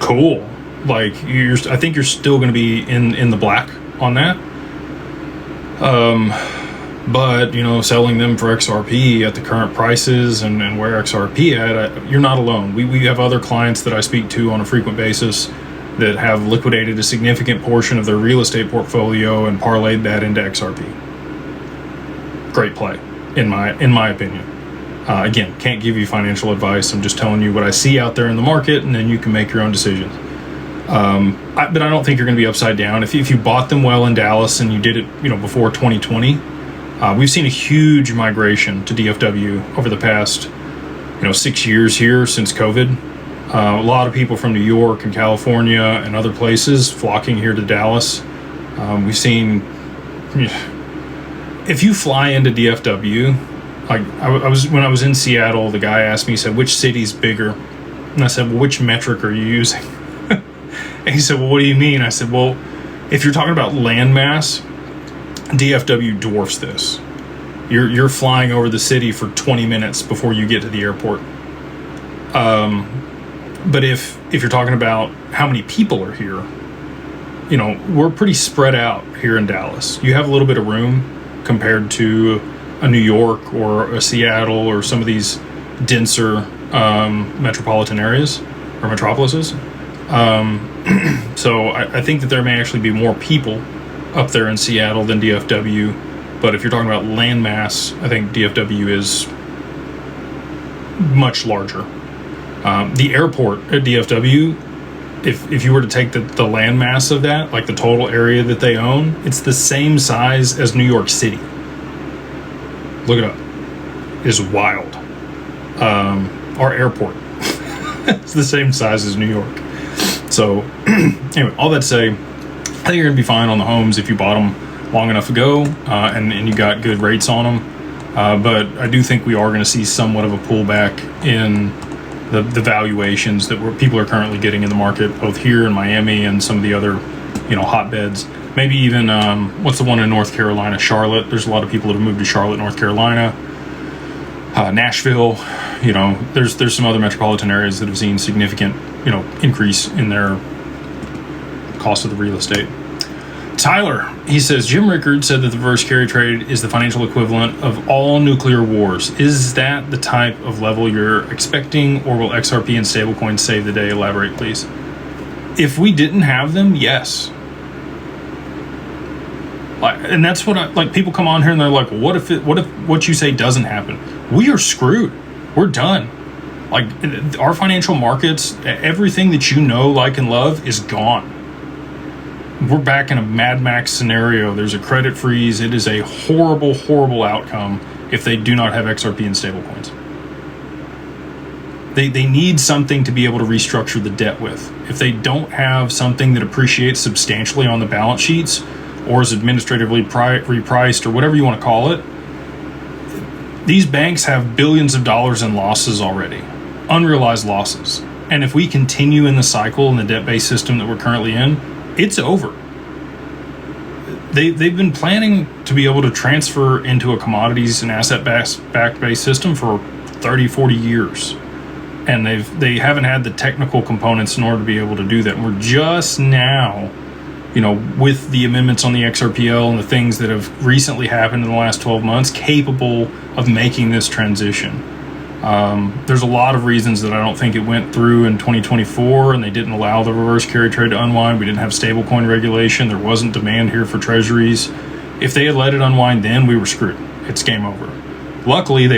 cool. Like I think you're still going to be in the black on that. But selling them for XRP at the current prices and where XRP at, you're not alone. We have other clients that I speak to on a frequent basis that have liquidated a significant portion of their real estate portfolio and parlayed that into XRP. Great play, in my opinion. Again, can't give you financial advice. I'm just telling you what I see out there in the market, and then you can make your own decisions. But I don't think you're going to be upside down. If you bought them well in Dallas and you did it, before 2020, we've seen a huge migration to DFW over the past, 6 years here since COVID. A lot of people from New York and California and other places flocking here to Dallas. We've seen, if you fly into DFW, like when I was in Seattle, the guy asked me, he said, which city's bigger? And I said, well, which metric are you using? And he said, well, what do you mean? I said, well, if you're talking about land mass, DFW dwarfs this. You're flying over the city for 20 minutes before you get to the airport. But if you're talking about how many people are here, we're pretty spread out here in Dallas. You have a little bit of room compared to a New York or a Seattle or some of these denser metropolitan areas or metropolises. So I think that there may actually be more people up there in Seattle than DFW. But if you're talking about land mass, I think DFW is much larger. The airport at DFW, if you were to take the land mass of that, like the total area that they own, it's the same size as New York City. Look it up. It is wild. Our airport it's the same size as New York. So anyway, all that to say, I think you're going to be fine on the homes if you bought them long enough ago and you got good rates on them. But I do think we are going to see somewhat of a pullback in the valuations that people are currently getting in the market, both here in Miami and some of the other, hotbeds. Maybe even, what's the one in North Carolina? Charlotte. There's a lot of people that have moved to Charlotte, North Carolina. Nashville. There's some other metropolitan areas that have seen significant, increase in their cost of the real estate. Tyler, he says, Jim Rickard said that the reverse carry trade is the financial equivalent of all nuclear wars. Is that the type of level you're expecting, or will XRP and stablecoins save the day? Elaborate, please. If we didn't have them, yes. And that's what people come on here and they're like, what if what you say doesn't happen? We are screwed. We're done. Our financial markets, everything that like and love is gone. We're back in a Mad Max scenario. There's a credit freeze. It is a horrible, horrible outcome if they do not have XRP and stablecoins. They need something to be able to restructure the debt with. If they don't have something that appreciates substantially on the balance sheets or is administratively repriced or whatever you want to call it, these banks have billions of dollars in losses already, unrealized losses. And if we continue in the cycle in the debt-based system that we're currently in, it's over. They've been planning to be able to transfer into a commodities and asset-backed based system for 30, 40 years. And they haven't had the technical components in order to be able to do that. And we're just now, with the amendments on the XRPL and the things that have recently happened in the last 12 months, capable of making this transition. There's a lot of reasons that I don't think it went through in 2024, and they didn't allow the reverse carry trade to unwind. We didn't have stablecoin regulation. There wasn't demand here for treasuries. If they had let it unwind then, we were screwed. It's game over. Luckily, they were